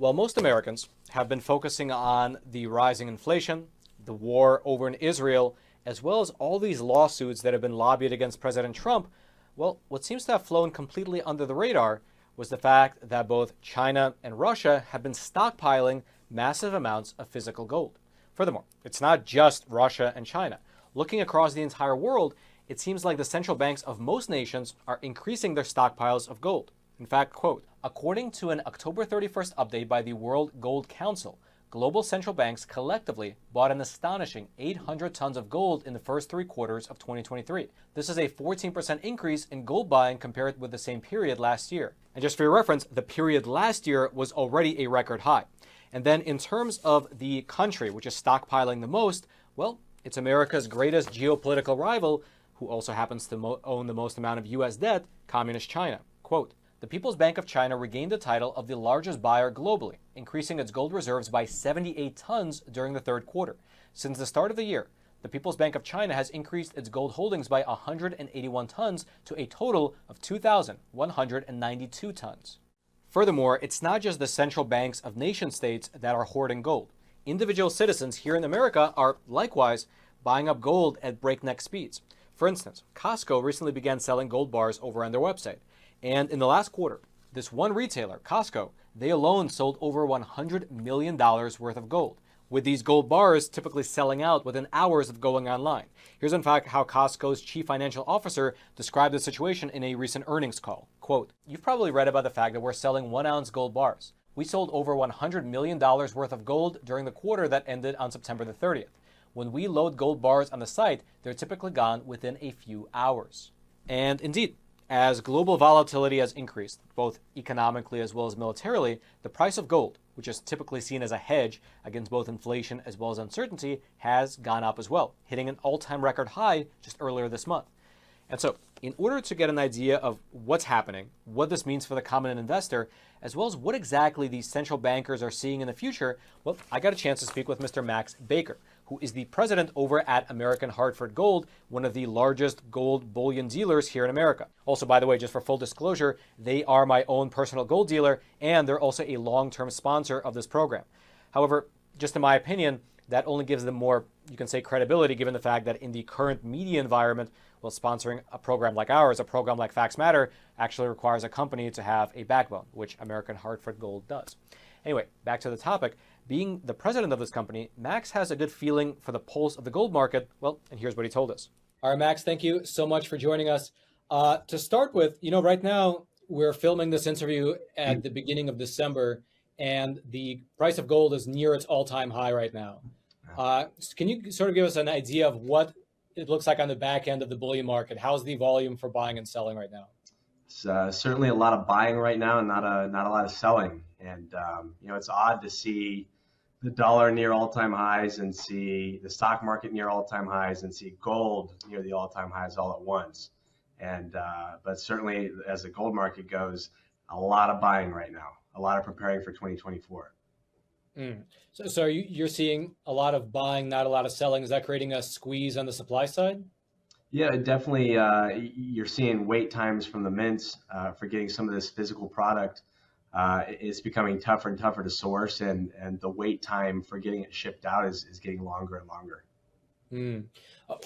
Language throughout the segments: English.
While most Americans have been focusing on the rising inflation, the war over in Israel, as well as all these lawsuits that have been lobbied against President Trump, well, what seems to have flown completely under the radar was the fact that both China and Russia have been stockpiling massive amounts of physical gold. Furthermore, it's not just Russia and China. Looking across the entire world, it seems like the central banks of most nations are increasing their stockpiles of gold. In fact, quote, according to an October 31st update by the World Gold Council, global central banks collectively bought an astonishing 800 tons of gold in the first 3 quarters of 2023. This is a 14% increase in gold buying compared with the same period last year. And just for your reference, the period last year was already a record high. And then in terms of the country which is stockpiling the most, well, it's America's greatest geopolitical rival, who also happens to own the most amount of U.S. debt, Communist China. Quote, the People's Bank of China regained the title of the largest buyer globally, increasing its gold reserves by 78 tons during the third quarter. Since the start of the year, the People's Bank of China has increased its gold holdings by 181 tons to a total of 2,192 tons. Furthermore, it's not just the central banks of nation states that are hoarding gold. Individual citizens here in America are likewise buying up gold at breakneck speeds. For instance, Costco recently began selling gold bars over on their website. And in the last quarter, this one retailer, Costco, they alone sold over $100 million worth of gold, with these gold bars typically selling out within hours of going online. Here's in fact how Costco's chief financial officer described the situation in a recent earnings call. Quote, you've probably read about the fact that we're selling 1-ounce gold bars. We sold over $100 million worth of gold during the quarter that ended on September the 30th. When we load gold bars on the site, they're typically gone within a few hours. And indeed, as global volatility has increased, both economically as well as militarily, the price of gold, which is typically seen as a hedge against both inflation as well as uncertainty, has gone up as well, hitting an all-time record high just earlier this month. And so, in order to get an idea of what's happening, what this means for the common investor, as well as what exactly these central bankers are seeing in the future, well, I got a chance to speak with Mr. Max Baker, who is the president over at American Hartford Gold, one of the largest gold bullion dealers here in America. Also, by the way, just for full disclosure, they are my own personal gold dealer, and they're also a long-term sponsor of this program. However, just in my opinion, that only gives them more, you can say, credibility, given the fact that in the current media environment, well, sponsoring a program like ours, a program like Facts Matter, actually requires a company to have a backbone, which American Hartford Gold does. Anyway, back to the topic. Being the president of this company, Max has a good feeling for the pulse of the gold market. Well, and here's what he told us. All right, Max, thank you so much for joining us. To start with, right now we're filming this interview at the beginning of December, and the price of gold is near its all-time high right now. Can you sort of give us an idea of what it looks like on the back end of the bullion market? How's the volume for buying and selling right now? It's certainly a lot of buying right now and not a lot of selling. And, it's odd to see the dollar near all-time highs and see the stock market near all-time highs and see gold near the all-time highs all at once. And but certainly as the gold market goes, a lot of buying right now, a lot of preparing for 2024. So you're seeing a lot of buying, not a lot of selling. Is that creating a squeeze on the supply side? Yeah, definitely. You're seeing wait times from the mints for getting some of this physical product. It's becoming tougher and tougher to source, and the wait time for getting it shipped out is getting longer and longer.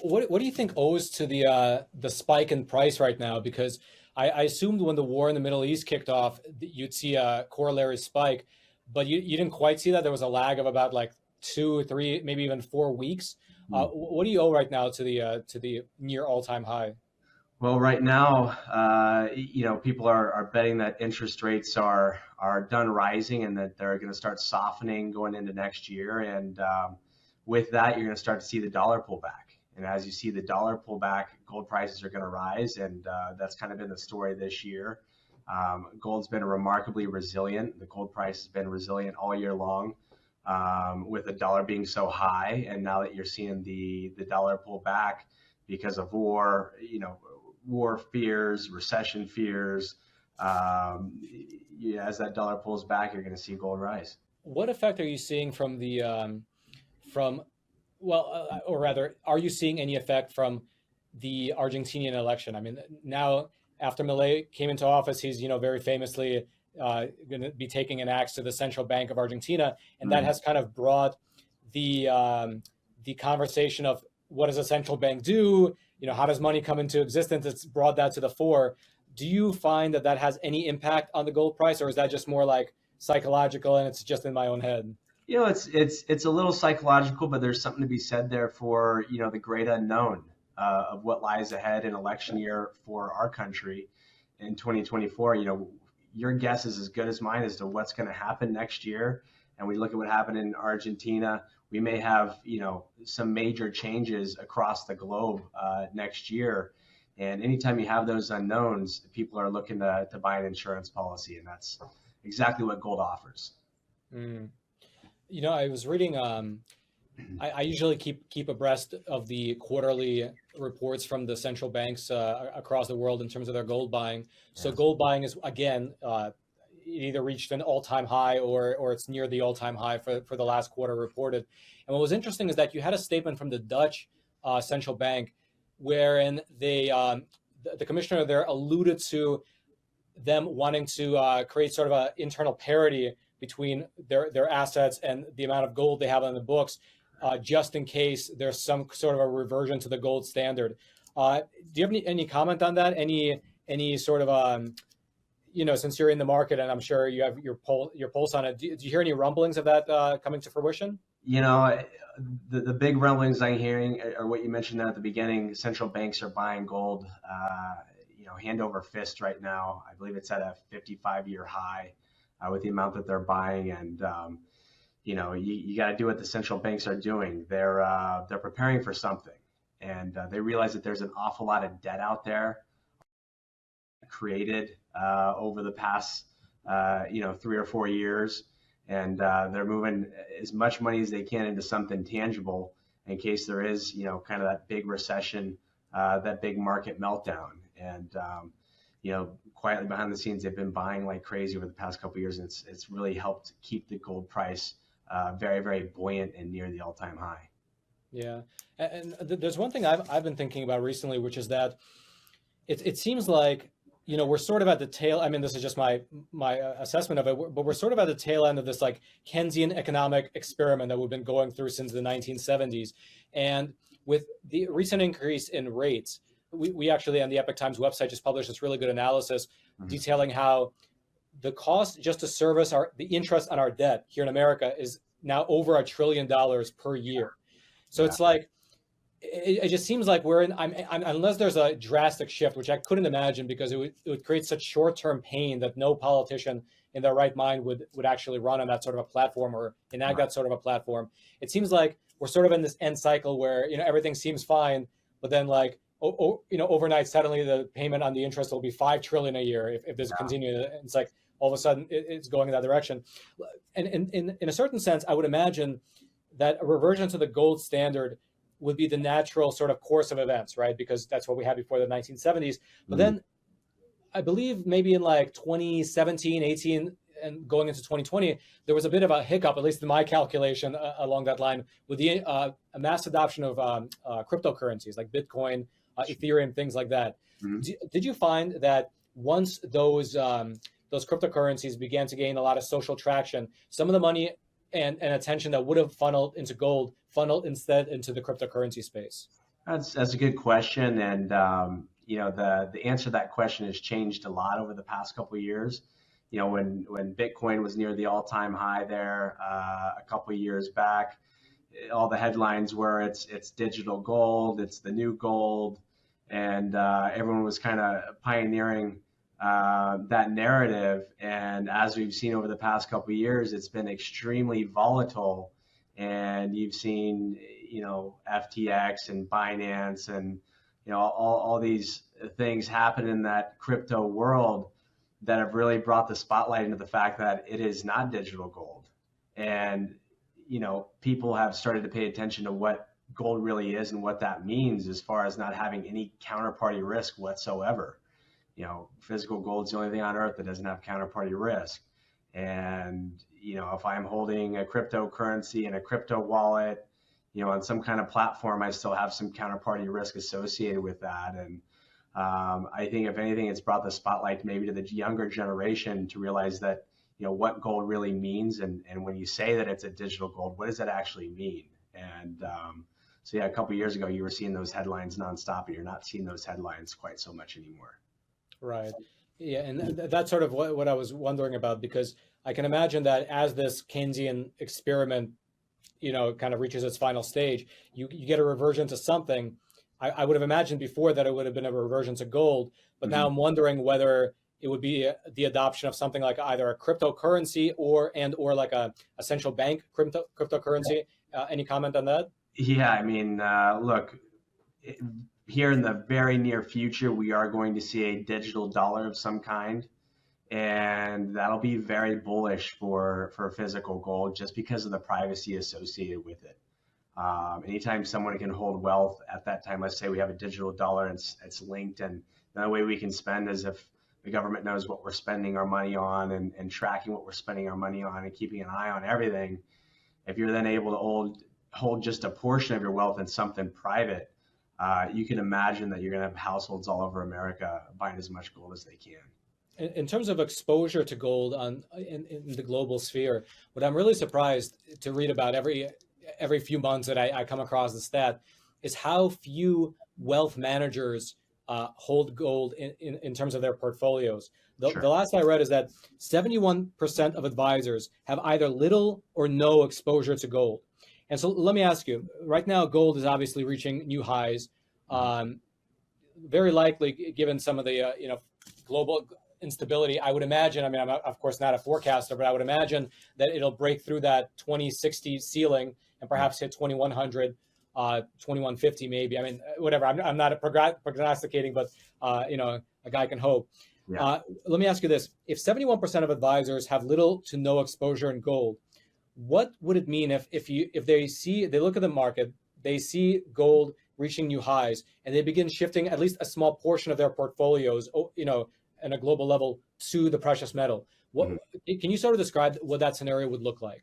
What do you think owes to the spike in price right now? Because I assumed when the war in the Middle East kicked off, you'd see a corollary spike, but you didn't quite see that. There was a lag of about like 2, 3, maybe even 4 weeks. What do you owe right now to the near all-time high? Well, right now, people are betting that interest rates are done rising and that they're going to start softening going into next year. And with that, you're going to start to see the dollar pull back. And as you see the dollar pull back, gold prices are going to rise. And that's kind of been the story this year. Gold's been remarkably resilient. The gold price has been resilient all year long, with the dollar being so high. And now that you're seeing the dollar pull back because of war, war fears, recession fears, as that dollar pulls back, you're going to see gold rise. What effect are you seeing from or rather, are you seeing any effect from the Argentinian election? I mean, now after Milei came into office, he's, very famously going to be taking an axe to the Central Bank of Argentina, and that has kind of brought the conversation of what does a central bank do? How does money come into existence? It's brought that to the fore. Do you find that has any impact on the gold price, or is that just more like psychological and it's just in my own head? It's a little psychological, but there's something to be said there for the great unknown of what lies ahead in election year for our country in 2024. Your guess is as good as mine as to what's going to happen next year. And we look at what happened in Argentina. We may have some major changes across the globe next year. And anytime you have those unknowns, people are looking to buy an insurance policy, and that's exactly what gold offers. I was reading. I usually keep abreast of the quarterly reports from the central banks across the world in terms of their gold buying. So gold buying is again it either reached an all-time high or it's near the all-time high for the last quarter reported. And what was interesting is that you had a statement from the Dutch central bank wherein the commissioner there alluded to them wanting to create sort of an internal parity between their assets and the amount of gold they have on the books, just in case there's some sort of a reversion to the gold standard. Do you have any comment on that? Any sort of since you're in the market and I'm sure you have your pulse on it, do you hear any rumblings of that coming to fruition? The big rumblings I'm hearing are what you mentioned at the beginning. Central banks are buying gold, hand over fist right now. I believe it's at a 55-year high with the amount that they're buying. And, you got to do what the central banks are doing. They're preparing for something. And they realize that there's an awful lot of debt out there created over the past, 3 or 4 years. And they're moving as much money as they can into something tangible in case there is, kind of that big recession, that big market meltdown. And, quietly behind the scenes, they've been buying like crazy over the past couple of years. And it's really helped keep the gold price very, very buoyant and near the all-time high. Yeah. And there's one thing I've been thinking about recently, which is that it seems like, we're sort of at the tail. I mean, this is just my assessment of it, but we're sort of at the tail end of this like Keynesian economic experiment that we've been going through since the 1970s. And with the recent increase in rates, we actually on the Epoch Times website just published this really good analysis detailing how the cost just to service the interest on our debt here in America is now over $1 trillion per year. So it's like, it just seems like we're in, unless there's a drastic shift, which I couldn't imagine because it would create such short-term pain that no politician in their right mind would actually run on that sort of a platform or enact that sort of a platform. It seems like we're sort of in this end cycle where, everything seems fine, but then like, overnight, suddenly the payment on the interest will be $5 trillion a year if this continues. It's like all of a sudden it's going in that direction. And in a certain sense, I would imagine that a reversion to the gold standard would be the natural sort of course of events, right? Because that's what we had before the 1970s. But then I believe maybe in like 2017, 18, and going into 2020, there was a bit of a hiccup, at least in my calculation along that line, with the a mass adoption of cryptocurrencies like Bitcoin, Ethereum, things like that. Did you find that once those cryptocurrencies began to gain a lot of social traction, some of the money and attention that would have funneled into gold funneled instead into the cryptocurrency space? That's a good question. And, the answer to that question has changed a lot over the past couple of years. When Bitcoin was near the all-time high there a couple of years back, all the headlines were it's digital gold, it's the new gold. And everyone was kind of pioneering that narrative. And as we've seen over the past couple of years, it's been extremely volatile. And you've seen, FTX and Binance and, all these things happen in that crypto world that have really brought the spotlight into the fact that it is not digital gold. And, people have started to pay attention to what gold really is and what that means as far as not having any counterparty risk whatsoever. Physical gold is the only thing on earth that doesn't have counterparty risk. And, if I'm holding a cryptocurrency in a crypto wallet, on some kind of platform, I still have some counterparty risk associated with that. And I think if anything, it's brought the spotlight maybe to the younger generation to realize that, what gold really means. And when you say that it's a digital gold, what does that actually mean? And so yeah, a couple of years ago, you were seeing those headlines nonstop, and you're not seeing those headlines quite so much anymore. Right. Yeah, and that's sort of what I was wondering about, because I can imagine that as this Keynesian experiment, kind of reaches its final stage, you get a reversion to something. I would have imagined before that it would have been a reversion to gold, but now I'm wondering whether it would be the adoption of something like either a cryptocurrency or like a central bank cryptocurrency. Any comment on that? Yeah, I mean, look, here in the very near future, we are going to see a digital dollar of some kind, and that'll be very bullish for physical gold just because of the privacy associated with it. Anytime someone can hold wealth at that time, let's say we have a digital dollar and it's linked, and the only way we can spend is if the government knows what we're spending our money on and tracking what we're spending our money on and keeping an eye on everything. If you're then able to hold just a portion of your wealth in something private, you can imagine that you're going to have households all over America buying as much gold as they can. In terms of exposure to gold in the global sphere, what I'm really surprised to read about every few months that I come across the stat is how few wealth managers hold gold in terms of their portfolios. The last I read is that 71% of advisors have either little or no exposure to gold. And so let me ask you, right now, gold is obviously reaching new highs. Very likely, given some of the global instability, I would imagine, I'm of course not a forecaster, but I would imagine that it'll break through that 2060 ceiling and perhaps hit 2100, 2150 maybe. Whatever. I'm not prognosticating, but a guy can hope. Yeah. Let me ask you this: if 71% of advisors have little to no exposure in gold, what would it mean if they look at the market, they see gold reaching new highs, and they begin shifting at least a small portion of their portfolios, at a global level, to the precious metal? Can you sort of describe what that scenario would look like?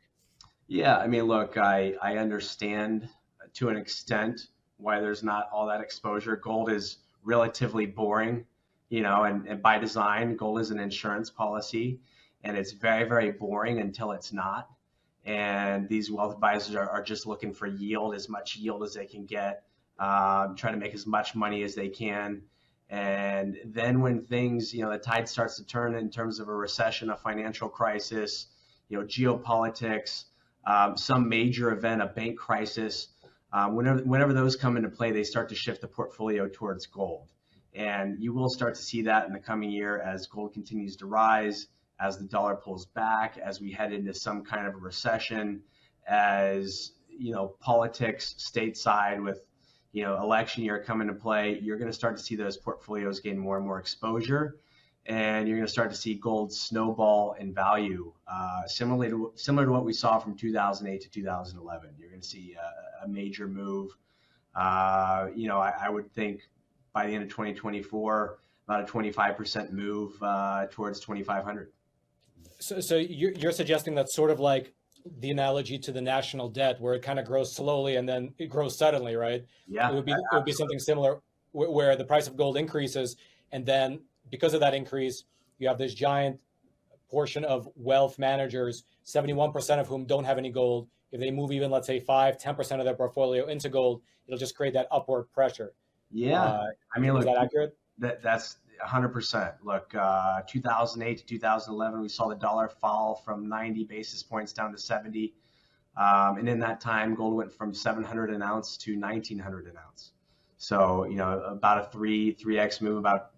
Yeah, look, I understand to an extent why there's not all that exposure. Gold is relatively boring, and by design, gold is an insurance policy, and it's very, very boring until it's not. And these wealth advisors are just looking for yield, as much yield as they can get, trying to make as much money as they can. And then when things, the tide starts to turn in terms of a recession, a financial crisis, geopolitics, some major event, a bank crisis, whenever those come into play, they start to shift the portfolio towards gold. And you will start to see that in the coming year as gold continues to rise, as the dollar pulls back, as we head into some kind of a recession, as politics stateside with election year come into play, you're going to start to see those portfolios gain more and more exposure, and you're going to start to see gold snowball in value, similar to what we saw from 2008 to 2011. You're going to see a major move. I would think by the end of 2024, about a 25% move towards 2,500. So you're suggesting that's sort of like the analogy to the national debt, where it kind of grows slowly and then it grows suddenly, right? Yeah, it would be something similar, where the price of gold increases, and then because of that increase, you have this giant portion of wealth managers, 71% of whom don't have any gold. If they move even, let's say, 5-10% of their portfolio into gold, it'll just create that upward pressure. Yeah, is that accurate? That's 100%. Look, 2008 to 2011, we saw the dollar fall from 90 basis points down to 70. And in that time, gold went from 700 an ounce to 1,900 an ounce. So, about a 3x move, about,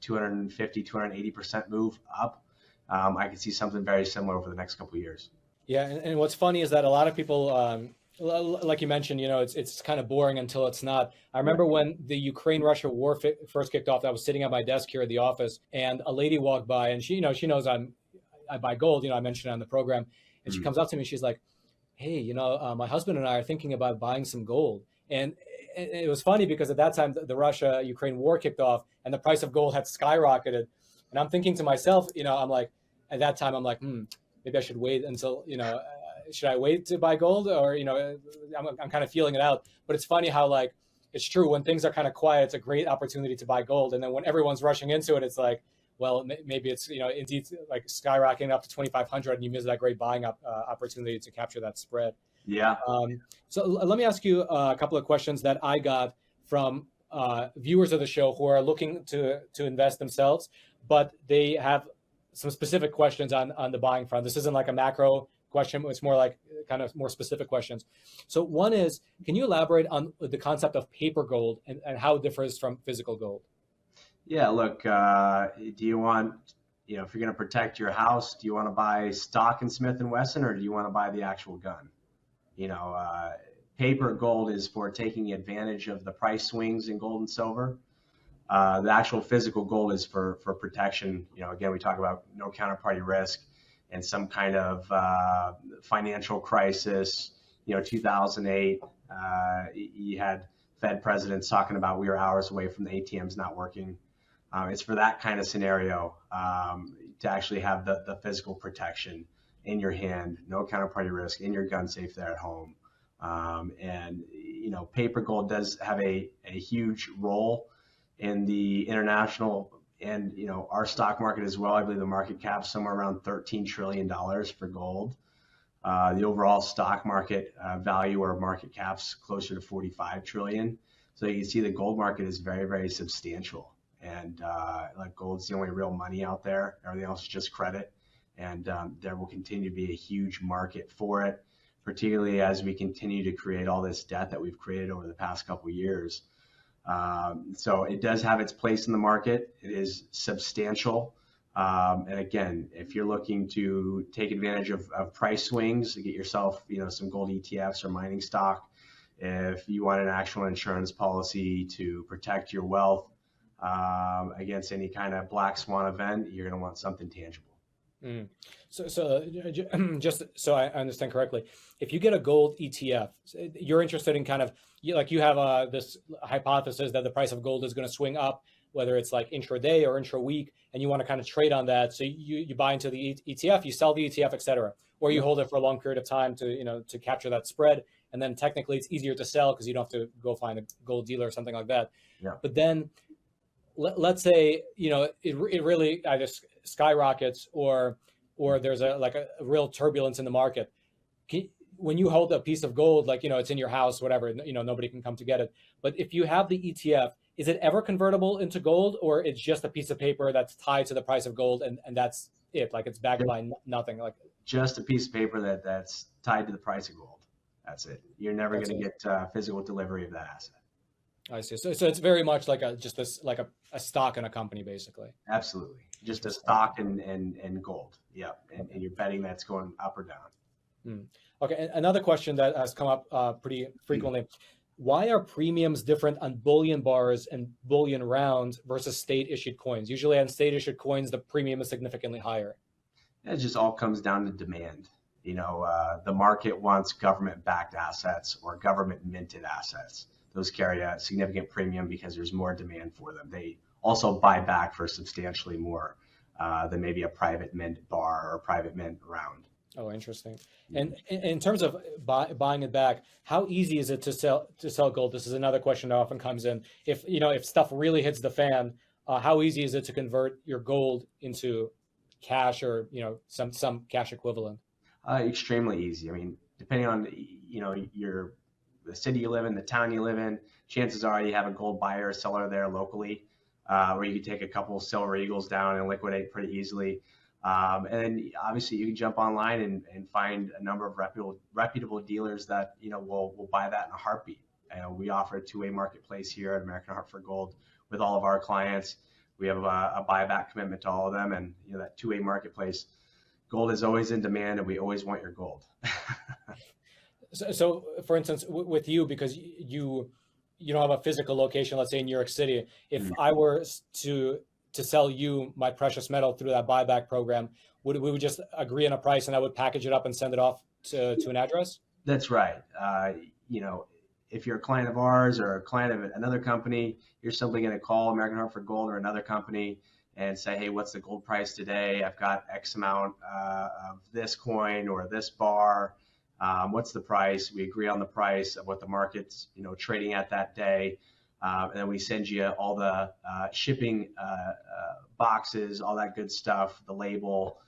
250, 280% move up. I could see something very similar over the next couple of years. Yeah. And what's funny is that a lot of people, like you mentioned, it's kind of boring until it's not. I remember when the Ukraine-Russia war first kicked off, I was sitting at my desk here at the office, and a lady walked by, and she knows I buy gold. I mentioned it on the program, and she comes up to me. She's like, "Hey, my husband and I are thinking about buying some gold." And it was funny because at that time the Russia-Ukraine war kicked off, and the price of gold had skyrocketed. And I'm thinking to myself, I'm like, at that time, I'm like, maybe I should wait until, should I wait to buy gold, or I'm kind of feeling it out. But it's funny how, like, it's true. When things are kind of quiet, it's a great opportunity to buy gold. And then when everyone's rushing into it, it's like, well, maybe it's, indeed like skyrocketing up to 2,500 and you miss that great buying opportunity to capture that spread. Yeah. So let me ask you a couple of questions that I got from viewers of the show who are looking to invest themselves, but they have some specific questions on the buying front. This isn't like a macro question. It's more like kind of more specific questions. So one is, can you elaborate on the concept of paper gold and how it differs from physical gold? Yeah, look, do you want, if you're going to protect your house, do you want to buy stock in Smith & Wesson, or do you want to buy the actual gun? Paper gold is for taking advantage of the price swings in gold and silver. The actual physical gold is for protection. Again, we talk about no counterparty risk and some kind of financial crisis. 2008, you had Fed presidents talking about we were hours away from the ATMs not working. It's for that kind of scenario to actually have the physical protection in your hand, no counterparty risk, in your gun safe there at home. And paper gold does have a huge role in the international and our stock market as well. I believe the market cap somewhere around $13 trillion for gold. The overall stock market value or market cap's closer to 45 trillion. So you can see the gold market is very, very substantial. And like gold's the only real money out there. Everything else is just credit. And there will continue to be a huge market for it, particularly as we continue to create all this debt that we've created over the past couple of years. So it does have its place in the market. It is substantial. And again, if you're looking to take advantage of price swings, to get yourself, some gold ETFs or mining stock, if you want an actual insurance policy to protect your wealth against any kind of black swan event, you're going to want something tangible. So just so I understand correctly, if you get a gold ETF, you're interested in kind of, you have this hypothesis that the price of gold is going to swing up, whether it's like intraday or intra-week, and you want to kind of trade on that. So you buy into the ETF, you sell the ETF, et cetera, or you hold it for a long period of time to capture that spread. And then technically it's easier to sell because you don't have to go find a gold dealer or something like that. Yeah. But then let's say, it really either skyrockets or there's a real turbulence in the market. When you hold a piece of gold, it's in your house, whatever, nobody can come to get it. But if you have the ETF, is it ever convertible into gold, or it's just a piece of paper that's tied to the price of gold and that's it? Like it's backed by nothing. Like just a piece of paper that's tied to the price of gold. That's it. You're never going to get physical delivery of that asset. I see. So it's very much like a stock in a company, basically. Absolutely. Just a stock and gold. Yeah. And you're betting that's going up or down. Okay. And another question that has come up pretty frequently. Why are premiums different on bullion bars and bullion rounds versus state issued coins? Usually on state issued coins, the premium is significantly higher. It just all comes down to demand. The market wants government backed assets or government minted assets. Those carry a significant premium because there's more demand for them. They also buy back for substantially more than maybe a private mint bar or a private mint round. Oh, interesting. And in terms of buying it back, how easy is it to sell gold? This is another question that often comes in. If stuff really hits the fan, how easy is it to convert your gold into cash or some cash equivalent? Extremely easy. I mean, depending on the city you live in, the town you live in, chances are you have a gold buyer or seller there locally, where you can take a couple of silver eagles down and liquidate pretty easily. And then obviously you can jump online and find a number of reputable dealers that will buy that in a heartbeat. We offer a two-way marketplace here at American Hartford Gold with all of our clients. We have a buyback commitment to all of them, and that two-way marketplace. Gold is always in demand, and we always want your gold. So, for instance, with you, because you don't have a physical location, let's say in New York City, if I were to sell you my precious metal through that buyback program, we would just agree on a price and I would package it up and send it off to an address? That's right. If you're a client of ours or a client of another company, you're simply going to call American Hartford Gold or another company and say, hey, what's the gold price today? I've got X amount of this coin or this bar. What's the price? We agree on the price of what the market's trading at that day, and then we send you all the shipping boxes, all that good stuff, the label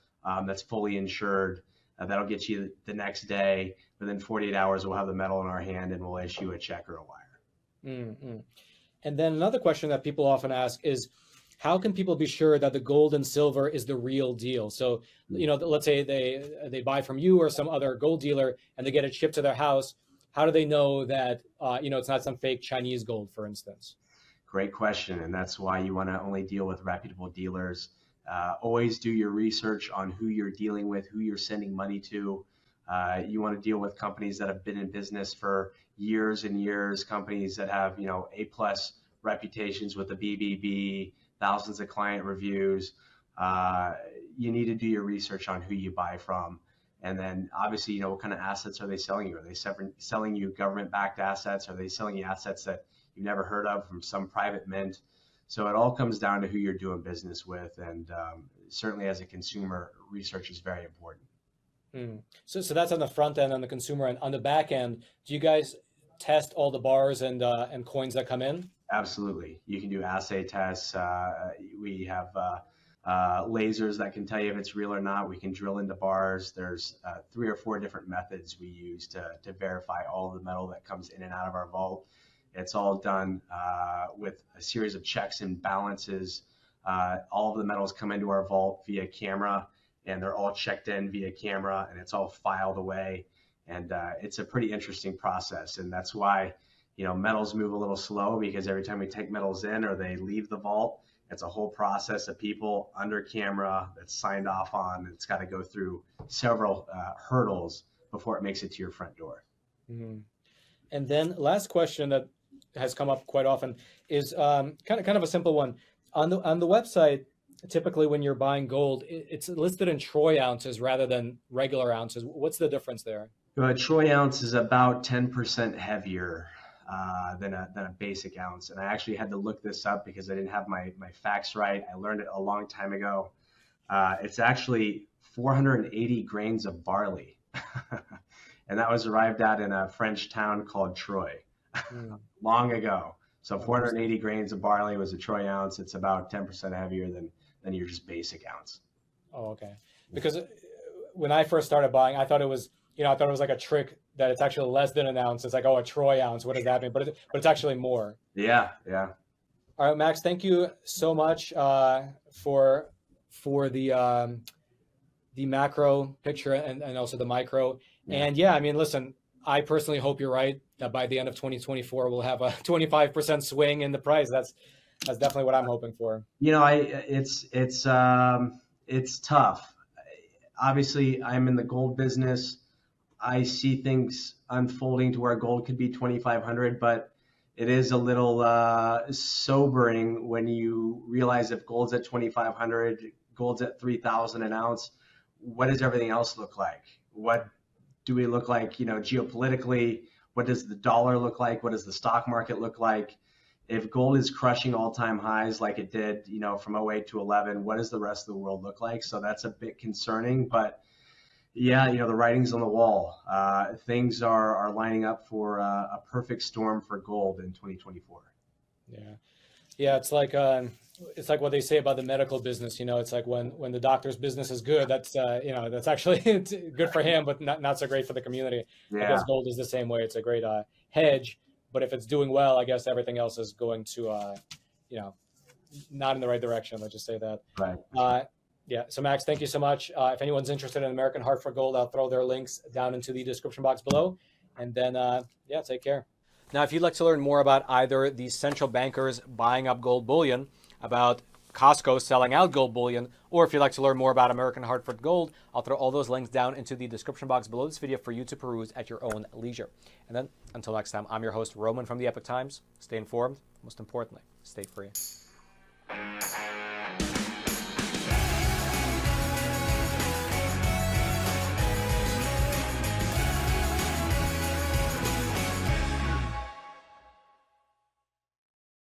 that's fully insured. That'll get you the next day. Within 48 hours, we'll have the metal in our hand and we'll issue a check or a wire. Mm-hmm. And then another question that people often ask is, how can people be sure that the gold and silver is the real deal? So, let's say they buy from you or some other gold dealer and they get it shipped to their house. How do they know that, it's not some fake Chinese gold, for instance? Great question. And that's why you want to only deal with reputable dealers. Always do your research on who you're dealing with, who you're sending money to. You want to deal with companies that have been in business for years and years, companies that have, A+ reputations with the BBB, thousands of client reviews. You need to do your research on who you buy from. And then obviously, what kind of assets are they selling you? Are they selling you government-backed assets? Are they selling you assets that you've never heard of from some private mint? So it all comes down to who you're doing business with. And certainly as a consumer, research is very important. So that's on the front end, on the consumer end. On the back end, do you guys test all the bars and coins that come in? Absolutely. You can do assay tests. We have lasers that can tell you if it's real or not. We can drill into bars. There's 3 or 4 different methods we use to verify all of the metal that comes in and out of our vault. It's all done with a series of checks and balances. All of the metals come into our vault via camera, and they're all checked in via camera, and it's all filed away. And it's a pretty interesting process. And that's why, metals move a little slow, because every time we take metals in or they leave the vault, it's a whole process of people under camera that's signed off on. It's got to go through several hurdles before it makes it to your front door. Mm-hmm. And then last question that has come up quite often is kind of a simple one. On the website, typically when you're buying gold, it's listed in troy ounces rather than regular ounces. What's the difference there? A troy ounce is about 10% heavier than a basic ounce. And I actually had to look this up because I didn't have my facts right. I learned it a long time ago. It's actually 480 grains of barley. And that was arrived at in a French town called Troy long ago. So 480 grains of barley was a troy ounce. It's about 10% heavier than your just basic ounce. Oh, okay. Because when I first started buying, I thought it was like a trick that it's actually less than an ounce. It's like, oh, a troy ounce. What does that mean? But it's actually more. Yeah. All right, Max, thank you so much for the macro picture and also the micro. Yeah. And yeah, I mean, listen, I personally hope you're right that by the end of 2024, we'll have a 25% swing in the price. That's definitely what I'm hoping for. It's tough. Obviously, I'm in the gold business. I see things unfolding to where gold could be 2,500, but it is a little sobering when you realize if gold's at 2,500, gold's at 3,000 an ounce, what does everything else look like? What do we look like, geopolitically? What does the dollar look like? What does the stock market look like? If gold is crushing all-time highs like it did, from 08 to 11, what does the rest of the world look like? So that's a bit concerning, but yeah, the writing's on the wall. Things are lining up for a perfect storm for gold in 2024. Yeah, it's like what they say about the medical business. It's like when the doctor's business is good, that's actually good for him, but not so great for the community. Yeah. I guess gold is the same way. It's a great hedge, but if it's doing well, I guess everything else is going to, not in the right direction. Let's just say that. Right. Yeah. So Max, thank you so much. If anyone's interested in American Hartford Gold, I'll throw their links down into the description box below. And then, take care. Now, if you'd like to learn more about either the central bankers buying up gold bullion, about Costco selling out gold bullion, or if you'd like to learn more about American Hartford Gold, I'll throw all those links down into the description box below this video for you to peruse at your own leisure. And then, until next time, I'm your host, Roman from the Epoch Times. Stay informed. Most importantly, stay free.